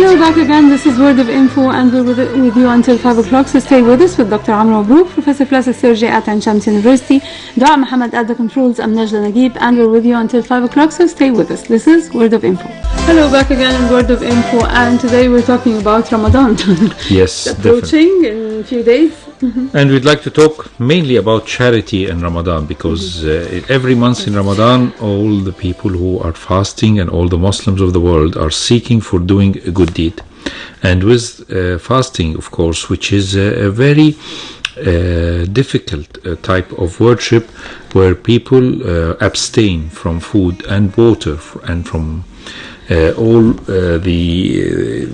Hello, back again. This is Word of Info, and we're with you until 5 o'clock. So stay with us with Dr. Amr Mabrouk, Professor Plastic Surgery at Ain Shams University, Dua Muhammad at the controls, I'm Niglaء Nagib, and we're with you until 5 o'clock. So stay with us. This is Word of Info. Hello, back again in Word of Info, and today we're talking about Ramadan. Yes, approaching in a few days. And we'd like to talk mainly about charity and Ramadan, because every month in Ramadan, all the people who are fasting and all the Muslims of the world are seeking for doing a good deed. And with fasting, of course, which is a very difficult type of worship, where people abstain from food and water and from all the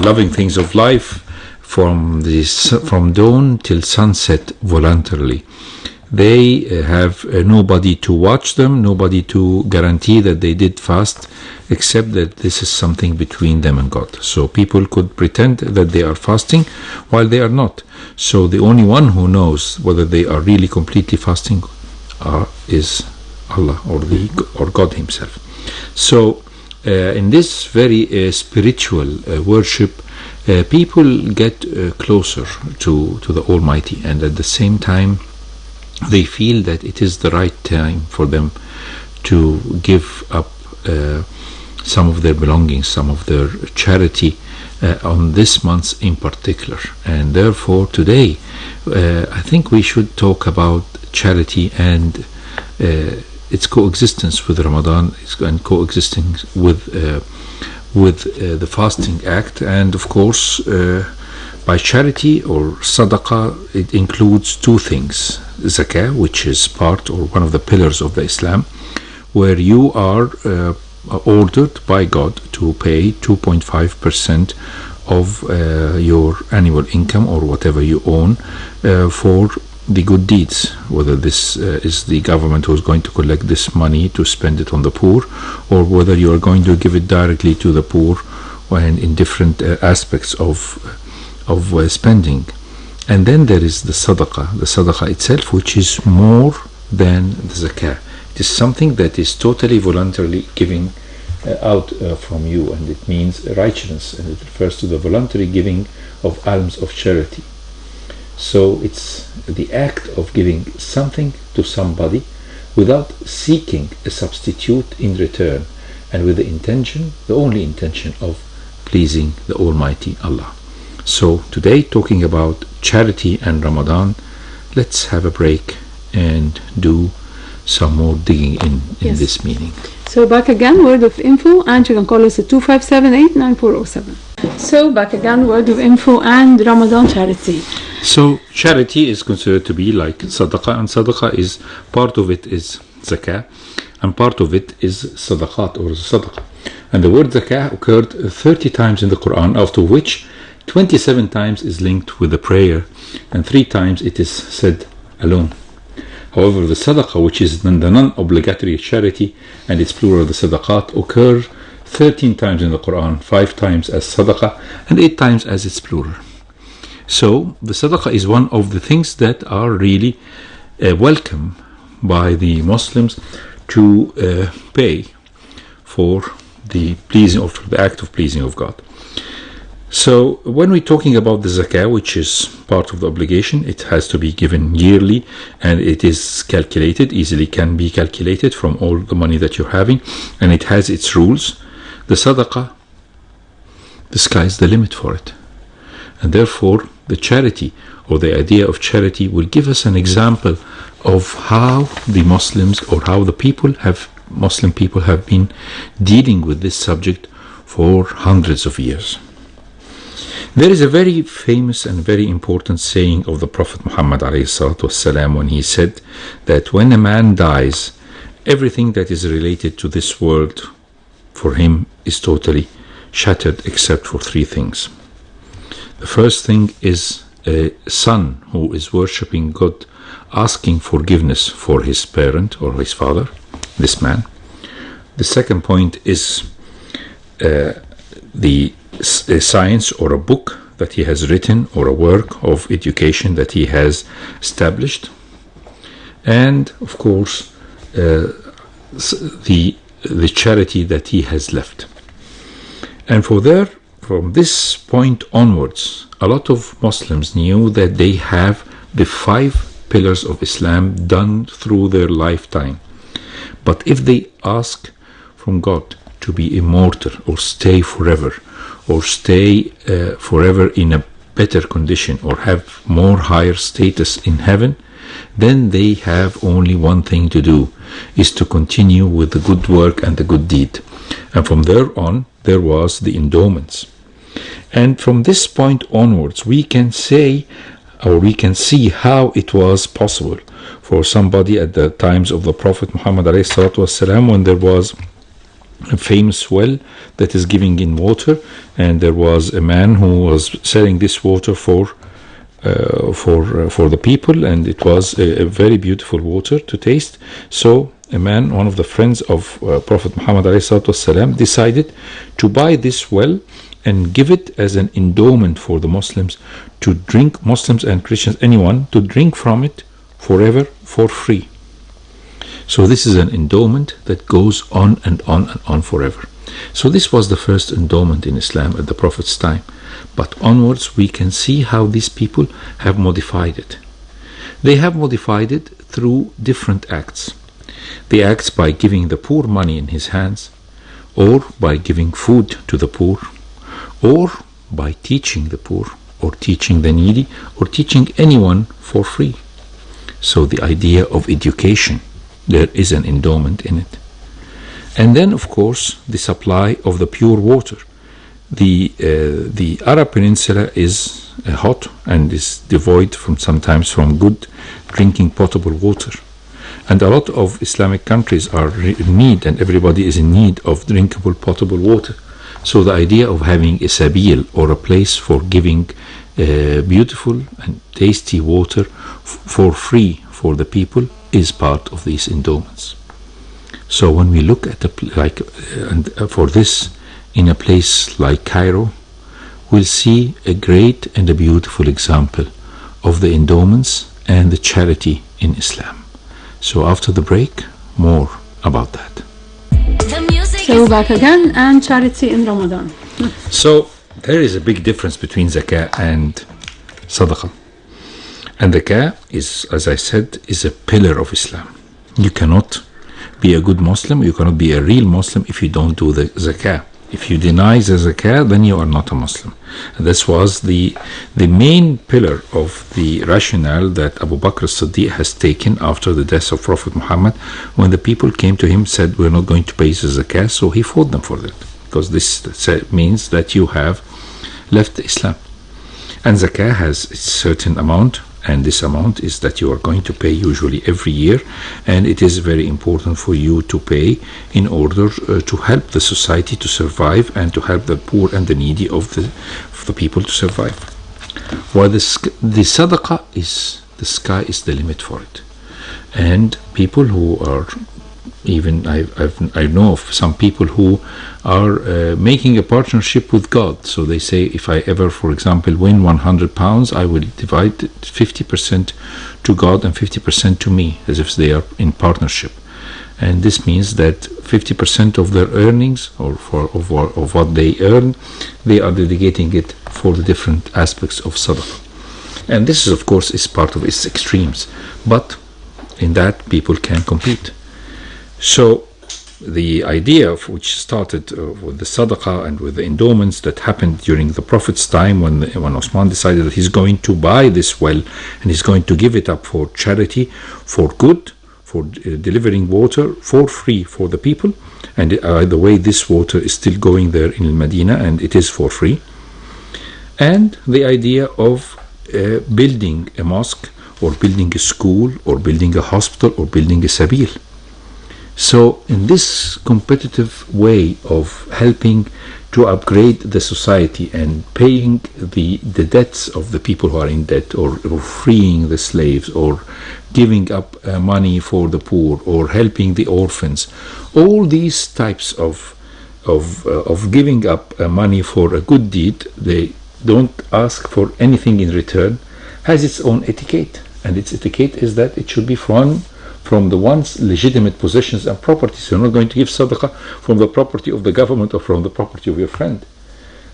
loving things of life, from dawn till sunset voluntarily. They have nobody to watch them, nobody to guarantee that they did fast, except that this is something between them and God. So people could pretend that they are fasting while they are not. So the only one who knows whether they are really completely fasting is Allah or God Himself. So in this very spiritual worship, people get closer to the Almighty, and at the same time they feel that it is the right time for them to give up some of their belongings, some of their charity on this month in particular. And therefore today I think we should talk about charity and its coexistence with Ramadan and coexisting with the fasting act. And of course by charity or sadaqah, it includes two things: zakah, which is part or one of the pillars of the Islam, where you are ordered by God to pay 2.5% of your annual income or whatever you own for the good deeds, whether this is the government who is going to collect this money to spend it on the poor, or whether you are going to give it directly to the poor and in different aspects of spending. And then there is the sadaqah itself, which is more than the zakah. It is something that is totally voluntarily giving out from you, and it means righteousness, and it refers to the voluntary giving of alms, of charity. So it's the act of giving something to somebody without seeking a substitute in return, and with the intention, the only intention of pleasing the Almighty Allah. So today, talking about charity and Ramadan, let's have a break and do some more digging in this meaning. So back again, Word of Info, and you can call us at 257-89407. So back again, Word of Info and Ramadan charity. So charity is considered to be like sadaqah, and sadaqah is part of it is zakah, and part of it is sadaqat or sadaqah. And the word zakah occurred 30 times in the Quran, out of which 27 times is linked with the prayer, and 3 times it is said alone. However, the sadaqah, which is the non-obligatory charity, and its plural, the sadaqat, occur 13 times in the Quran, 5 times as sadaqah and 8 times as its plural. So the sadaqah is one of the things that are really welcome by the Muslims to pay for the pleasing, or for the act of pleasing of God. So when we're talking about the zakah, which is part of the obligation, it has to be given yearly, and it is calculated, easily can be calculated from all the money that you're having, and it has its rules. The sadaqah, the sky's the limit for it. And therefore the charity, or the idea of charity, will give us an example of how the Muslims, or how the Muslim people have been dealing with this subject for hundreds of years. There is a very famous and very important saying of the Prophet Muhammad ﷺ, when he said that when a man dies, everything that is related to this world for him is totally shattered except for 3 things. The first thing is a son who is worshipping God, asking forgiveness for his parent or his father, this man. The second point is a science or a book that he has written, or a work of education that he has established. And of course the charity that he has left. And for their from this point onwards, a lot of Muslims knew that they have the 5 pillars of Islam done through their lifetime. But if they ask from God to be immortal or stay forever, or stay forever in a better condition, or have more higher status in heaven, then they have only one thing to do, is to continue with the good work and the good deed. And from there on, there was the endowments. And from this point onwards, we can say, or we can see how it was possible for somebody at the times of the Prophet Muhammad ﷺ, when there was a famous well that is giving in water, and there was a man who was selling this water for the people, and it was a very beautiful water to taste. So a man, one of the friends of Prophet Muhammad ﷺ, decided to buy this well and give it as an endowment for the Muslims to drink, Muslims and Christians, anyone, to drink from it forever for free. So this is an endowment that goes on and on and on forever. So this was the first endowment in Islam at the Prophet's time. But onwards we can see how these people have modified it. They have modified it through different acts. They act by giving the poor money in his hands, or by giving food to the poor, or by teaching the poor, or teaching the needy, or teaching anyone for free. So the idea of education, there is an endowment in it. And then, of course, the supply of the pure water. The Arab Peninsula is hot and is devoid sometimes from good drinking potable water. And a lot of Islamic countries are in need, and everybody is in need of drinkable potable water. So the idea of having a sabil, or a place for giving beautiful and tasty water for free for the people, is part of these endowments. So when we look at for this in a place like Cairo, we'll see a great and a beautiful example of the endowments and the charity in Islam. So after the break, more about that. So back again, and charity in Ramadan. So there is a big difference between zakah and sadaqah. And zakah is, as I said, is a pillar of Islam. You cannot be a good Muslim, you cannot be a real Muslim if you don't do the zakah. If you deny the zakah, then you are not a Muslim. And this was the main pillar of the rationale that Abu Bakr as-Siddiq has taken after the death of Prophet Muhammad, when the people came to him, said, we're not going to pay the zakah, so he fought them for that, because this means that you have left Islam. And zakah has a certain amount, and this amount is that you are going to pay usually every year, and it is very important for you to pay in order to help the society to survive, and to help the poor and the needy of the people to survive. While the sadaqah is, the sky is the limit for it. And people who are, even I know of some people who are making a partnership with God. So they say, if I ever, for example, win £100, I will divide 50% to God and 50% to me, as if they are in partnership. And this means that 50% of their earnings, or of what they earn, they are dedicating it for the different aspects of sadaqah. And this is, of course, is part of its extremes. But in that, people can compete. So the idea of which started with the sadaqah and with the endowments that happened during the Prophet's time, when Osman decided that he's going to buy this well and he's going to give it up for charity, for good, for delivering water for free for the people. And the way this water is still going there in Medina, and it is for free. And the idea of building a mosque, or building a school, or building a hospital, or building a sabil. So in this competitive way of helping to upgrade the society and paying the debts of the people who are in debt, or freeing the slaves, or giving up money for the poor, or helping the orphans, all these types of giving up money for a good deed, they don't ask for anything in return, has its own etiquette. And its etiquette is that it should be from the one's legitimate possessions and properties. You're not going to give sadaqah from the property of the government or from the property of your friend.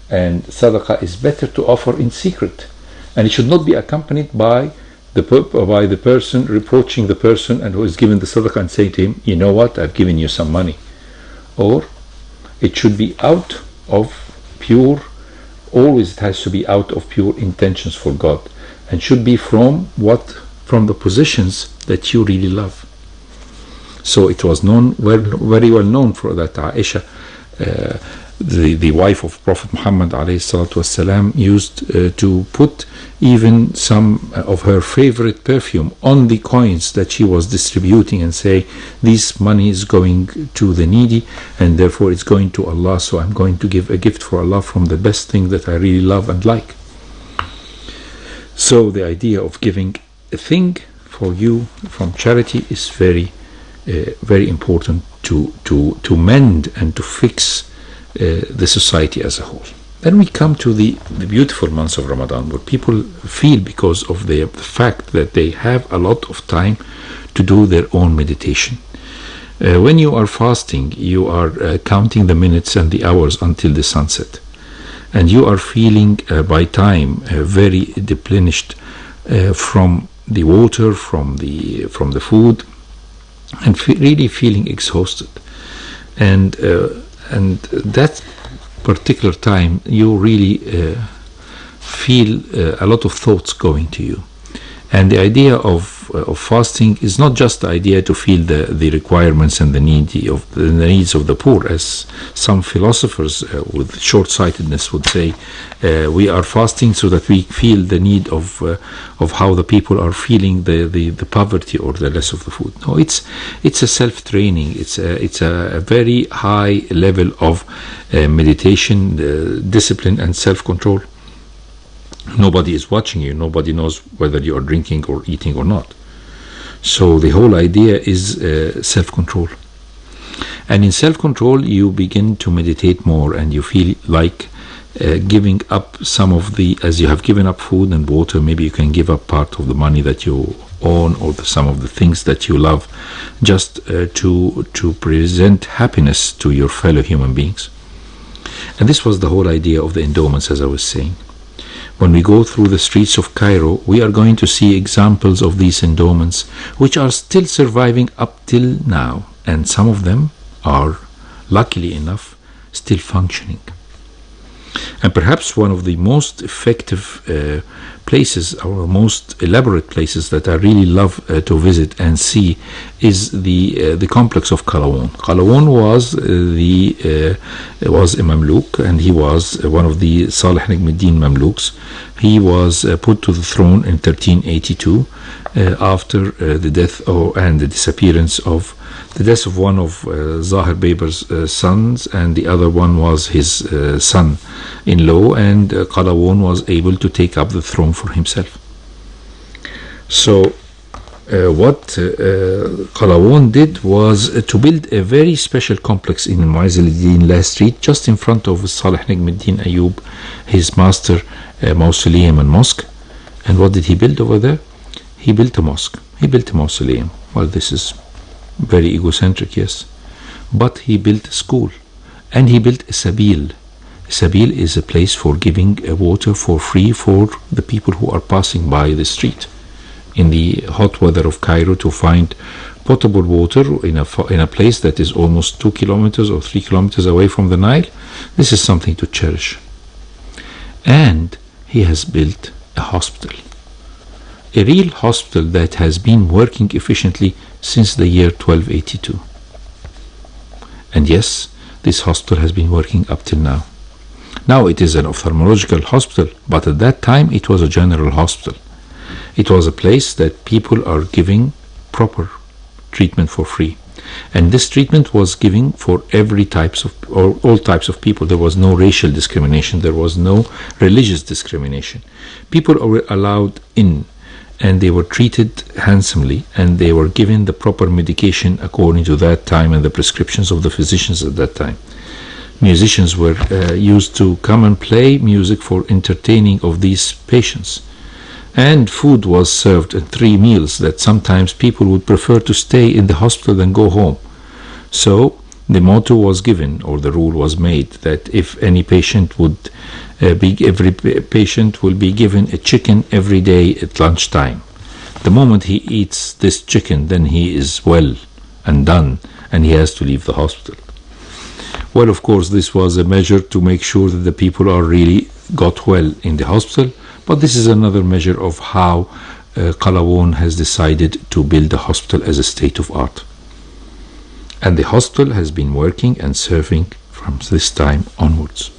And sadaqah is better to offer in secret, and it should not be accompanied by the person reproaching the person and who is giving the sadaqah and saying to him, you know what, I've given you some money. Or it should be out of pure, always it has to be out of pure intentions for God, and should be from the positions that you really love. So it was very well known for that Aisha, the wife of Prophet Muhammad ﷺ, used to put even some of her favorite perfume on the coins that she was distributing and say, this money is going to the needy and therefore it's going to Allah, so I'm going to give a gift for Allah from the best thing that I really love and like. So the idea of giving a thing for you from charity is very very important to mend and to fix the society as a whole. Then we come to the beautiful months of Ramadan, where people feel, because of the fact that they have a lot of time to do their own meditation. When you are fasting, you are counting the minutes and the hours until the sunset, and you are feeling by time very depleted from the water, from the food, and really feeling exhausted. And that particular time you really feel a lot of thoughts going to you. And the idea of fasting is not just the idea to feel the requirements and the needs of the poor, as some philosophers with short-sightedness would say. We are fasting so that we feel the need of how the people are feeling the poverty or the less of the food. No, it's a self-training. It's a very high level of meditation, discipline, and self-control. Nobody is watching you. Nobody knows whether you are drinking or eating or not. So the whole idea is self-control. And in self-control, you begin to meditate more, and you feel like giving up some of as you have given up food and water, maybe you can give up part of the money that you own or some of the things that you love, just to present happiness to your fellow human beings. And this was the whole idea of the endowments, as I was saying. When we go through the streets of Cairo, we are going to see examples of these endowments, which are still surviving up till now, and some of them are, luckily enough, still functioning. And perhaps one of the most effective places, or most elaborate places that I really love to visit and see, is the complex of Qalawun. Qalawun was a Mamluk, and he was one of the Salih Nigmuddin Mamluks. He was put to the throne in 1382 after the death and the disappearance of one of Zahir Baber's sons, and the other one was his son-in-law, and Qalawun was able to take up the throne for himself. So what Qalawun did was to build a very special complex in Mu'izz al-Din La Street, just in front of Salih Nigmuddin Ayyub, his master mausoleum and mosque. And what did he build over there? He built a mosque. He built a mausoleum. Well, this is very egocentric, yes. But he built a school, and he built a sabil. A sabil is a place for giving water for free for the people who are passing by the street. In the hot weather of Cairo, to find potable water in a place that is almost 2 kilometers or 3 kilometers away from the Nile, this is something to cherish. And he has built a hospital. A real hospital that has been working efficiently since the year 1282. And yes, this hospital has been working up till now. Now it is an ophthalmological hospital, but at that time it was a general hospital. It was a place that people are giving proper treatment for free. And this treatment was given for all types of people. There was no racial discrimination. There was no religious discrimination. People were allowed in, and they were treated handsomely, and they were given the proper medication according to that time and the prescriptions of the physicians at that time. Musicians were used to come and play music for entertaining of these patients. And food was served in 3 meals, that sometimes people would prefer to stay in the hospital than go home. So the motto was given, or the rule was made, that if any patient would every patient will be given a chicken every day at lunchtime. The moment he eats this chicken, then he is well and done, and he has to leave the hospital. Well, of course, this was a measure to make sure that the people are really got well in the hospital, but this is another measure of how Qalawun has decided to build the hospital as a state of art. And the hospital has been working and serving from this time onwards.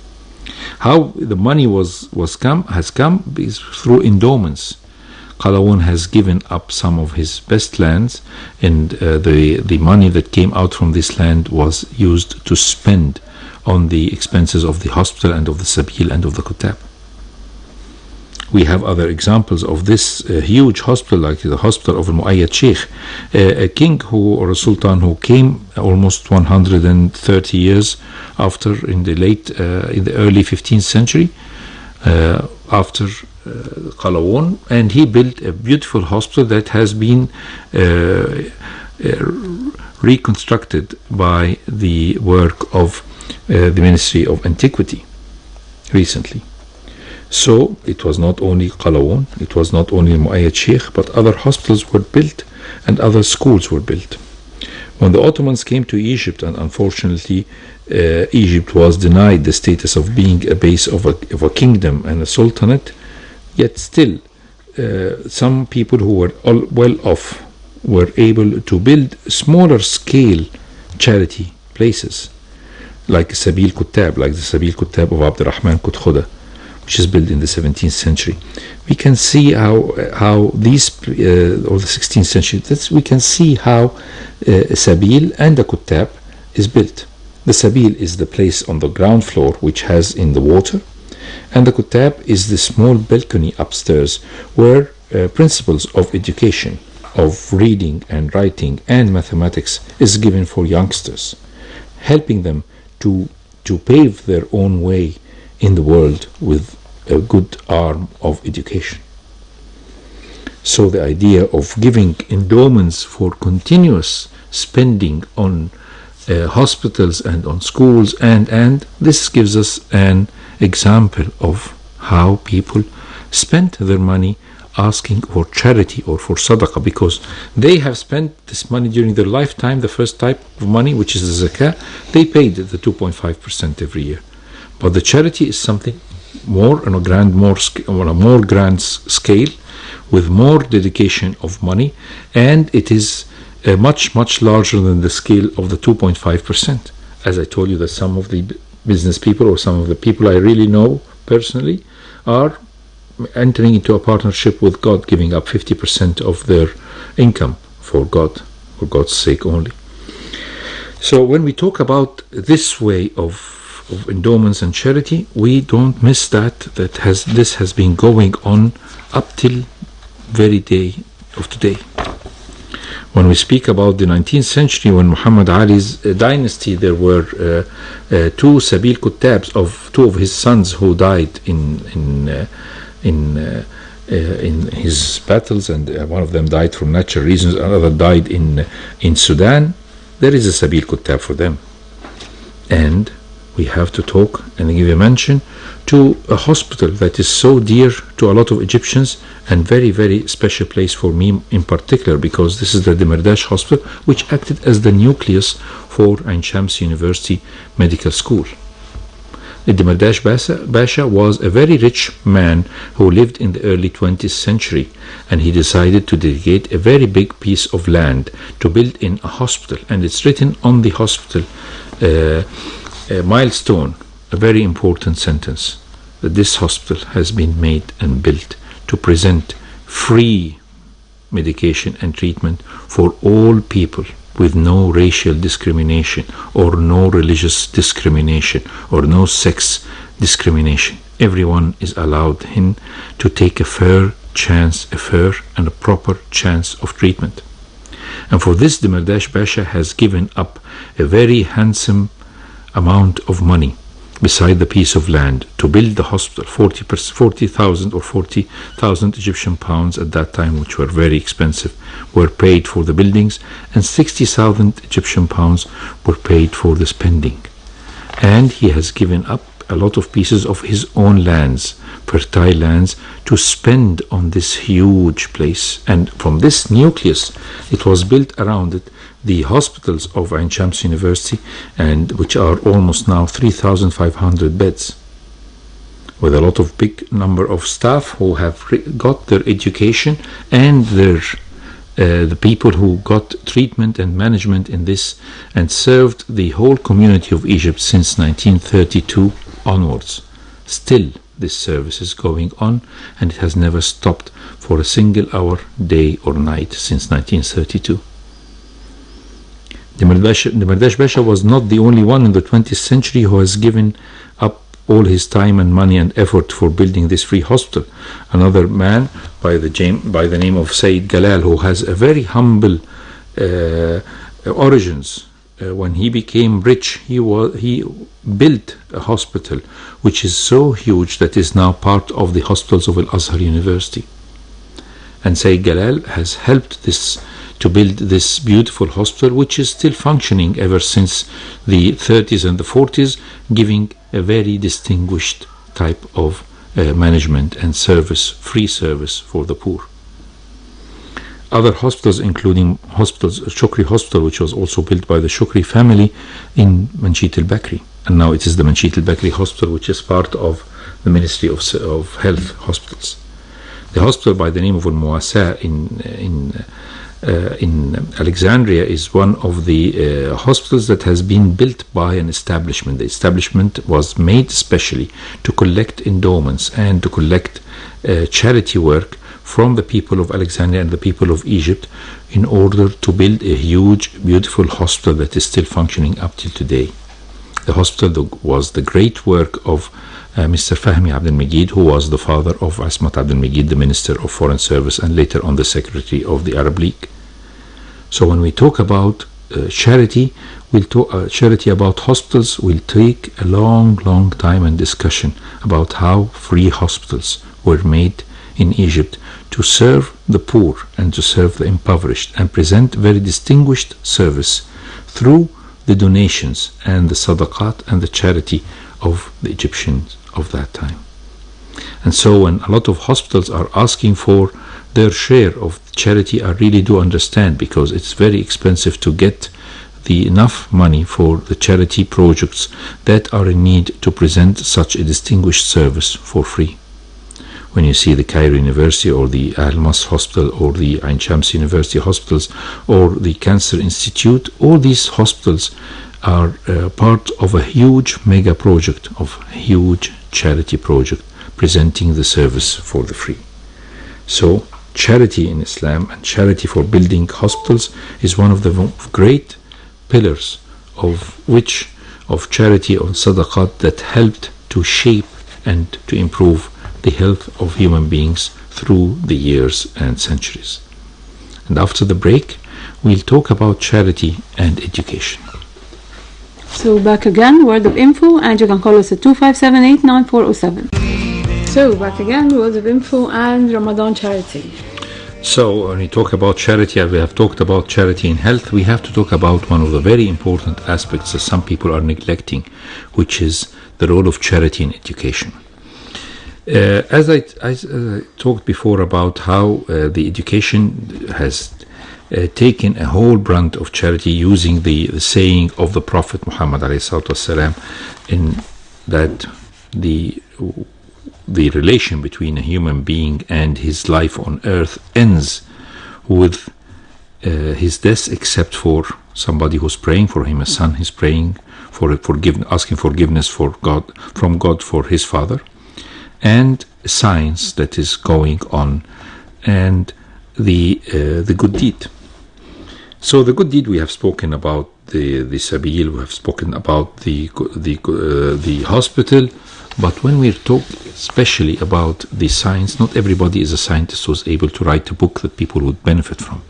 How the money has come is through endowments. Qalawun has given up some of his best lands, and the money that came out from this land was used to spend on the expenses of the hospital and of the Sabil and of the Kutab. We have other examples of this huge hospital, like the hospital of Al-Mu'ayyad Sheikh, a king or a sultan who came almost 130 years after, in the early 15th century, after Qalawun, and he built a beautiful hospital that has been reconstructed by the work of the Ministry of Antiquity recently. So it was not only Qalawun, it was not only Mu'ayyad Sheikh, but other hospitals were built and other schools were built. When the Ottomans came to Egypt, and unfortunately Egypt was denied the status of being a base of a kingdom and a sultanate, yet still some people who were well off were able to build smaller scale charity places, like Sabil Kutab, like the Sabil Kutab of Abdurrahman Kutkhuda, which is built in the 17th century. We can see how these, or the 16th century, we can see how Sabil and the Kutab is built. The Sabil is the place on the ground floor which has in the water, and the Kutab is the small balcony upstairs where principles of education, of reading and writing and mathematics is given for youngsters, helping them to pave their own way in the world with a good arm of education. So the idea of giving endowments for continuous spending on hospitals and on schools, and this gives us an example of how people spent their money asking for charity or for sadaqah, because they have spent this money during their lifetime. The first type of money, which is the zakah, they paid the 2.5% every year. But the charity is something more on a more grand scale, with more dedication of money, and it is much larger than the scale of the 2.5%. As I told you, that some of the business people, or some of the people I really know personally, are entering into a partnership with God, giving up 50% of their income for God, for God's sake only. So when we talk about this way of endowments and charity, we don't miss this has been going on up till very day of today. When we speak about the 19th century, when Muhammad Ali's dynasty, there were two Sabil Kutabs of two of his sons who died in his battles, and one of them died from natural reasons, another died in Sudan. There is a Sabil Kutab for them. And we have to talk and give a mention to a hospital that is so dear to a lot of Egyptians, and very, very special place for me in particular, because this is the Demirdash Hospital, which acted as the nucleus for Ain Shams University Medical School. The Demirdash Basha was a very rich man who lived in the early 20th century, and he decided to dedicate a very big piece of land to build in a hospital, and it's written on the hospital milestone, a very important sentence, that this hospital has been made and built to present free medication and treatment for all people, with no racial discrimination or no religious discrimination or no sex discrimination. Everyone is allowed to take a fair and a proper chance of treatment. And for this, Demirdash Basha has given up a very handsome amount of money. beside the piece of land to build the hospital. 40,000 or 40,000 Egyptian pounds at that time, which were very expensive, were paid for the buildings, and 60,000 Egyptian pounds were paid for the spending. And he has given up a lot of pieces of his own lands, fertile lands, to spend on this huge place. And from this nucleus, it was built around it the hospitals of Ain Shams University, and which are almost now 3,500 beds, with a lot of big number of staff who have got their education, and their the people who got treatment and management in this, and served the whole community of Egypt since 1932 onwards. Still, this service is going on, and it has never stopped for a single hour, day or night, since 1932. The Merdash Basha was not the only one in the 20th century who has given up all his time and money and effort for building this free hospital. Another man by the name of Sayyid Galal, who has a very humble origins. When he became rich, he built a hospital which is so huge that is now part of the hospitals of Al-Azhar University. And Sayyid Galal has helped to build this beautiful hospital, which is still functioning ever since the 30s and the 40s, giving a very distinguished type of management and service, free service for the poor. Other hospitals, including Shukri Hospital, which was also built by the Shukri family in Manshit al-Bakri, and now it is the Manshit al-Bakri Hospital, which is part of the Ministry of Health Hospitals. The hospital by the name of Al-Muwasa in Alexandria is one of the hospitals that has been built by an establishment. The establishment was made specially to collect endowments and to collect charity work from the people of Alexandria and the people of Egypt in order to build a huge, beautiful hospital that is still functioning up till today. The hospital was the great work of Mr. Fahmi Abdel Majid, who was the father of Asmat Abdel Majid, the Minister of Foreign Service, and later on the Secretary of the Arab League. So when we talk about charity, charity about hospitals will take a long time and discussion about how free hospitals were made in Egypt to serve the poor and to serve the impoverished and present very distinguished service through the donations and the sadaqat and the charity of the Egyptians of that time. And so when a lot of hospitals are asking for their share of charity, I really do understand, because it's very expensive to get enough money for the charity projects that are in need to present such a distinguished service for free. When you see the Cairo University or the Al-Mas Hospital or the Ain Shams University hospitals or the Cancer Institute, all these hospitals are part of a huge mega project, of a huge charity project presenting the service for the free. So charity in Islam and charity for building hospitals is one of the great pillars of charity or sadaqat that helped to shape and to improve the health of human beings through the years and centuries. And after the break, we'll talk about charity and education. So back again, word of info, and you can call us at 257-89407. So back again, word of info and Ramadan charity. So when we talk about charity, as we have talked about charity in health, we have to talk about one of the very important aspects that some people are neglecting, which is the role of charity in education. As I talked before about how the education has taken a whole brunt of charity, using the saying of the Prophet Muhammad ﷺ, in that the relation between a human being and his life on earth ends with his death, except for somebody who's praying for him, a son who's praying for asking forgiveness from God for his father, and science that is going on, and the good deed. So the good deed, we have spoken about the sabil, we have spoken about the hospital, but when we talk especially about the science, not everybody is a scientist who is able to write a book that people would benefit from.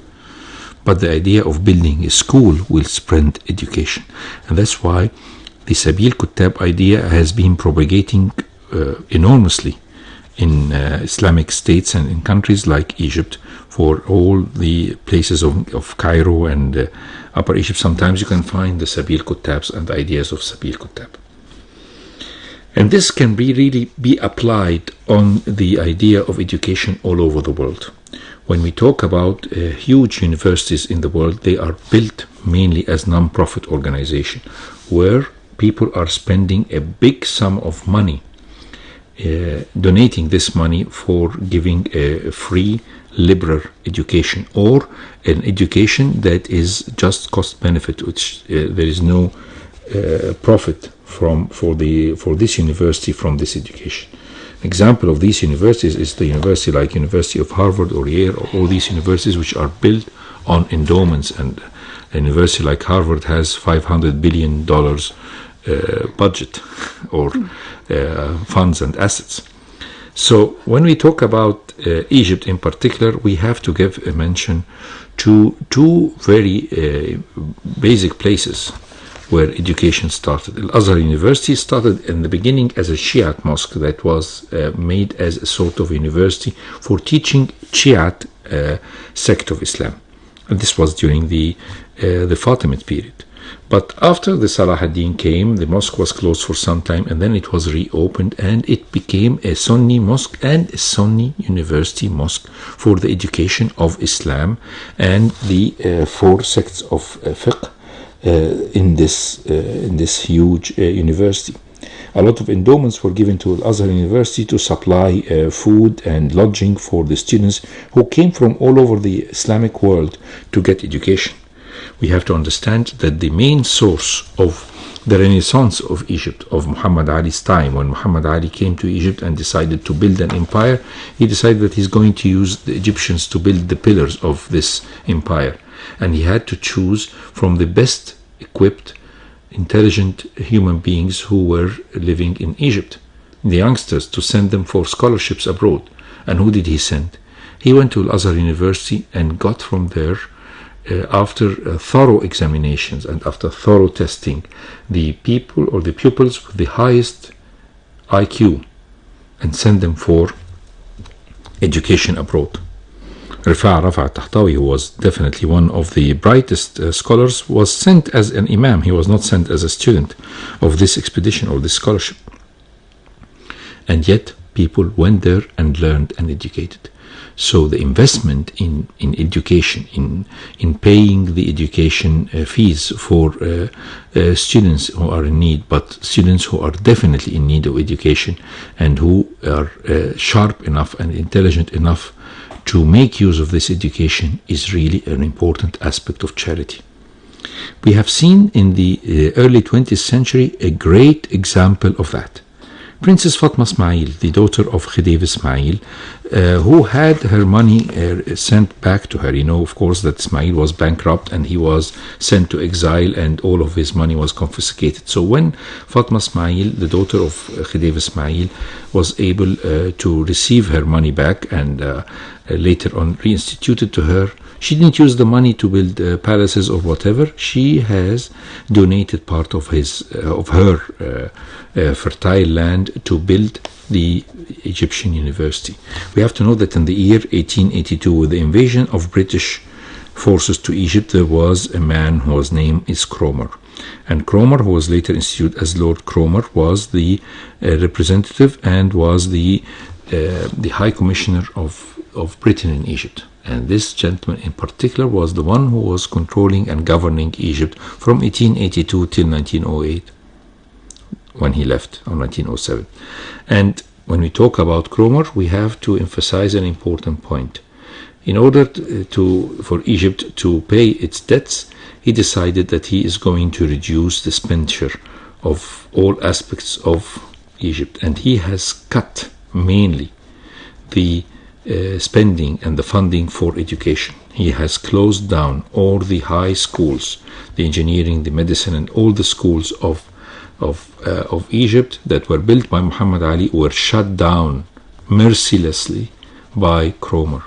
But the idea of building a school will spread education, and that's why the Sabil Kuttab idea has been propagating enormously in Islamic states and in countries like Egypt, for all the places of Cairo and Upper Egypt. Sometimes you can find the Sabil Kuttabs and the ideas of Sabil Kuttab. And this can really be applied on the idea of education all over the world. When we talk about huge universities in the world, they are built mainly as non-profit organizations, where people are spending a big sum of money, donating this money for giving a free liberal education, or an education that is just cost benefit, which there is no profit for this university from this education. An example of these universities is the university like University of Harvard or Yale, or all these universities which are built on endowments. And a university like Harvard has $500 billion budget or funds and assets. So when we talk about Egypt in particular, we have to give a mention to two very basic places where education started. Al-Azhar University started in the beginning as a Shiite mosque that was made as a sort of university for teaching Shiite sect of Islam. And this was during the Fatimid period. But after the Salah ad-Din came, the mosque was closed for some time, and then it was reopened, and it became a Sunni mosque and a Sunni university mosque for the education of Islam and the four sects of fiqh in this huge university. A lot of endowments were given to Al-Azhar University to supply food and lodging for the students who came from all over the Islamic world to get education. We have to understand that the main source of the Renaissance of Egypt, of Muhammad Ali's time, when Muhammad Ali came to Egypt and decided to build an empire, he decided that he's going to use the Egyptians to build the pillars of this empire. And he had to choose from the best equipped, intelligent human beings who were living in Egypt, the youngsters, to send them for scholarships abroad. And who did he send? He went to Al-Azhar University and got from there, after thorough examinations and after thorough testing, the people or the pupils with the highest IQ, and sent them for education abroad. Rafa' Tahtawi, who was definitely one of the brightest scholars, was sent as an imam. He was not sent as a student of this expedition or this scholarship. And yet people went there and learned and educated. So the investment in education, in paying the education fees for students who are in need, but students who are definitely in need of education and who are sharp enough and intelligent enough to make use of this education, is really an important aspect of charity. We have seen in the early 20th century a great example of that. Princess Fatma Ismail, the daughter of Khedive Ismail, who had her money sent back to her. You know, of course, that Ismail was bankrupt and he was sent to exile and all of his money was confiscated. So when Fatma Ismail, the daughter of Khedive Ismail, was able to receive her money back and later on reinstituted to her, she didn't use the money to build palaces or whatever. She has donated part of her fertile land to build the Egyptian university. We have to know that in the year 1882, with the invasion of British forces to Egypt, there was a man whose name is Cromer. And Cromer, who was later instituted as Lord Cromer, was the representative and was the High Commissioner of Britain in Egypt. And this gentleman in particular was the one who was controlling and governing Egypt from 1882 till 1908, when he left, or 1907. And when we talk about Cromer, we have to emphasize an important point. In order for Egypt to pay its debts, he decided that he is going to reduce the expenditure of all aspects of Egypt. And he has cut mainly the spending and the funding for education. He has closed down all the high schools, the engineering, the medicine, and all the schools of Egypt that were built by Muhammad Ali were shut down mercilessly by Cromer.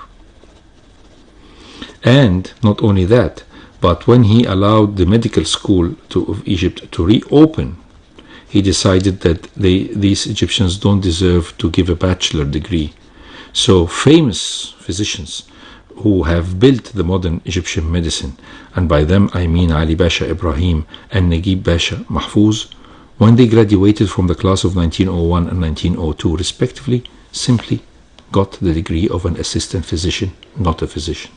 And not only that, but when he allowed the medical school of Egypt to reopen he decided that these Egyptians don't deserve to give a bachelor degree. So famous physicians who have built the modern Egyptian medicine, and by them I mean Ali Pasha Ibrahim and Nagib Pasha Mahfouz, when they graduated from the class of 1901 and 1902 respectively, simply got the degree of an assistant physician, not a physician.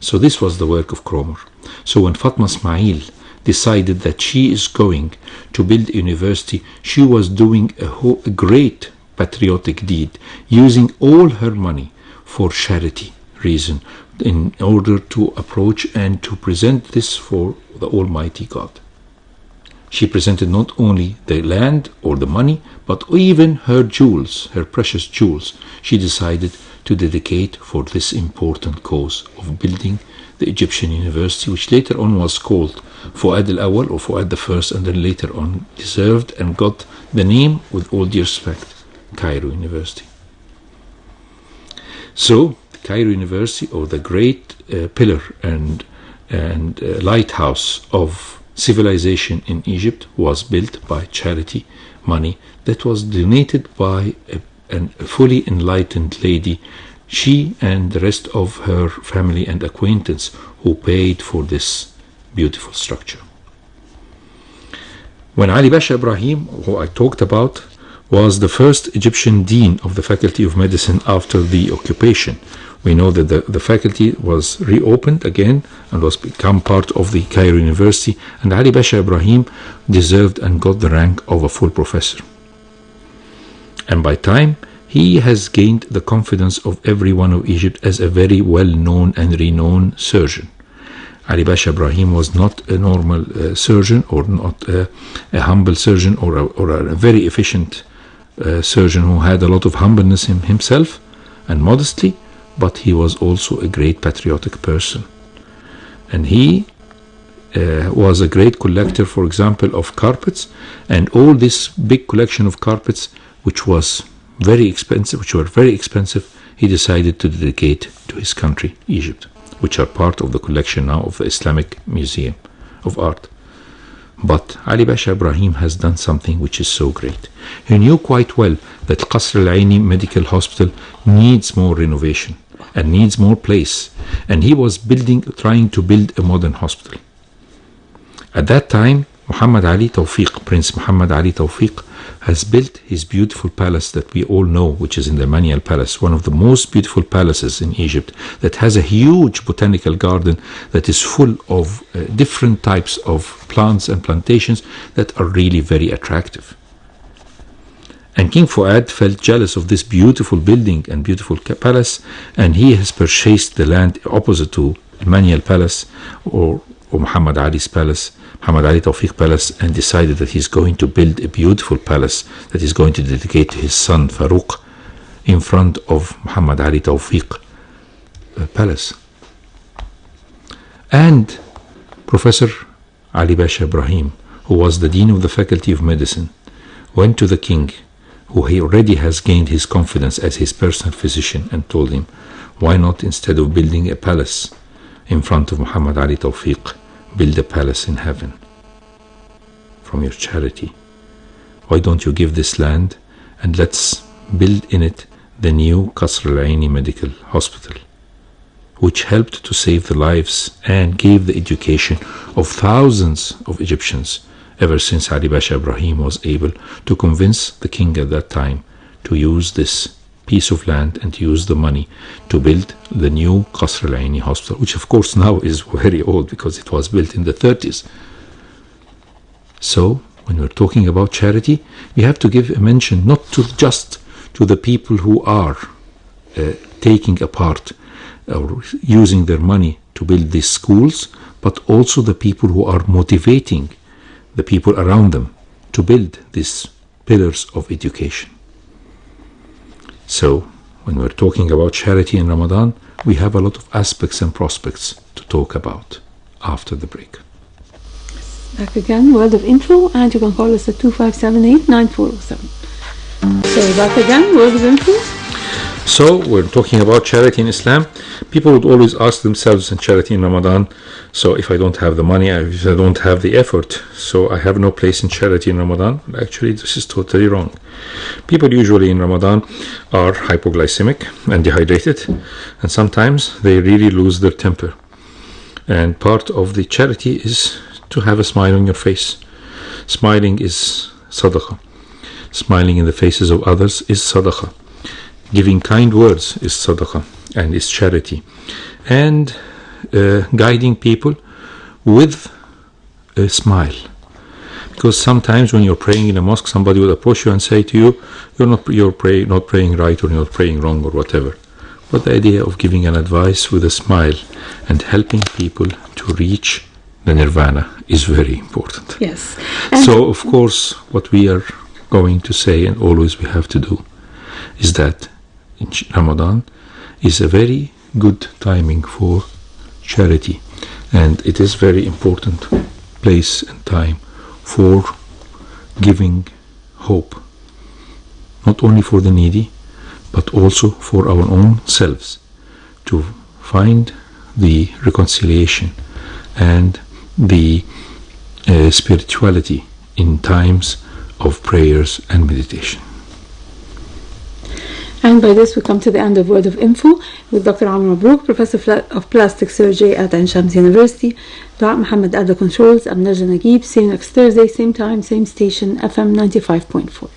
So this was the work of Cromer. So when Fatma Ismail decided that she is going to build a university, she was doing a great patriotic deed, using all her money for charity reason in order to approach and to present this for the Almighty God. She presented not only the land or the money, but even her jewels, her precious jewels, she decided to dedicate for this important cause of building the Egyptian university, which later on was called Fuad al-Awwal or Fuad the First, and then later on deserved and got the name, with all due respect, Cairo University. So the Cairo University, or the great pillar and lighthouse of civilization in Egypt, was built by charity money that was donated by a fully enlightened lady, she and the rest of her family and acquaintance, who paid for this beautiful structure. When Ali Pasha Ibrahim, who I talked about, was the first Egyptian dean of the Faculty of Medicine after the occupation, we know that the faculty was reopened again and was become part of the Cairo University, and Ali Pasha Ibrahim deserved and got the rank of a full professor. And by time, he has gained the confidence of everyone of Egypt as a very well-known and renowned surgeon. Ali Pasha Ibrahim was not a normal surgeon, or not a humble surgeon, or a very efficient surgeon who had a lot of humbleness in himself and modesty, but he was also a great patriotic person. And he was a great collector, for example, of carpets, and all this big collection of carpets, which were very expensive, he decided to dedicate to his country, Egypt, which are part of the collection now of the Islamic Museum of Art. But Ali Pasha Ibrahim has done something which is so great. He knew quite well that Qasr al-Aini Medical Hospital needs more renovation and needs more place, and he was trying to build a modern hospital. At that time, Muhammad Ali Tawfiq, Prince Muhammad Ali Tawfiq, has built his beautiful palace that we all know, which is in the Manial Palace, one of the most beautiful palaces in Egypt, that has a huge botanical garden that is full of different types of plants and plantations that are really very attractive. And King Fuad felt jealous of this beautiful building and beautiful palace, and he has purchased the land opposite to Manial Palace, or Muhammad Ali's palace, Muhammad Ali Tawfiq Palace, and decided that he's going to build a beautiful palace that he's going to dedicate to his son Farouk in front of Muhammad Ali Tawfiq Palace. And Professor Ali Pasha Ibrahim, who was the Dean of the Faculty of Medicine, went to the king, who he already has gained his confidence as his personal physician, and told him, why not, instead of building a palace in front of Muhammad Ali Tawfiq, build a palace in heaven from your charity? Why don't you give this land and let's build in it the new Qasr al-Aini Medical Hospital, which helped to save the lives and gave the education of thousands of Egyptians ever since Ali Pasha Ibrahim was able to convince the king at that time to use this piece of land and to use the money to build the new Qasr al-Aini hospital, which of course now is very old because it was built in the 30s. So when we're talking about charity, we have to give a mention not just to the people who are taking a part or using their money to build these schools, but also the people who are motivating the people around them to build these pillars of education. So when we're talking about charity in Ramadan, we have a lot of aspects and prospects to talk about after the break. Back again, word of info, and you can call us at 2578-9407. So back again, word of info. So we're talking about charity in Islam. People would always ask themselves in charity in Ramadan, so if I don't have the money, if I don't have the effort, so I have no place in charity in Ramadan. Actually, this is totally wrong. People usually in Ramadan are hypoglycemic and dehydrated, and sometimes they really lose their temper. And part of the charity is to have a smile on your face. Smiling is sadaqah. Smiling in the faces of others is sadaqah. Giving kind words is sadaqah and is charity. And guiding people with a smile. Because sometimes when you're praying in a mosque, somebody will approach you and say to you, you're not praying right, or you're not praying wrong, or whatever. But the idea of giving an advice with a smile and helping people to reach the nirvana is very important. Yes. So, of course, what we are going to say, and always we have to do, is that in Ramadan is a very good timing for charity, and it is very important place and time for giving hope, not only for the needy, but also for our own selves, to find the reconciliation and the spirituality in times of prayers and meditation. And by this we come to the end of Word of Info with Dr. Amr Mabrouk, Professor of Plastic Surgery at Ain Shams University. Dr. Muhammad at the controls. I'm Nigib. See you next Thursday, same time, same station, FM 95.4.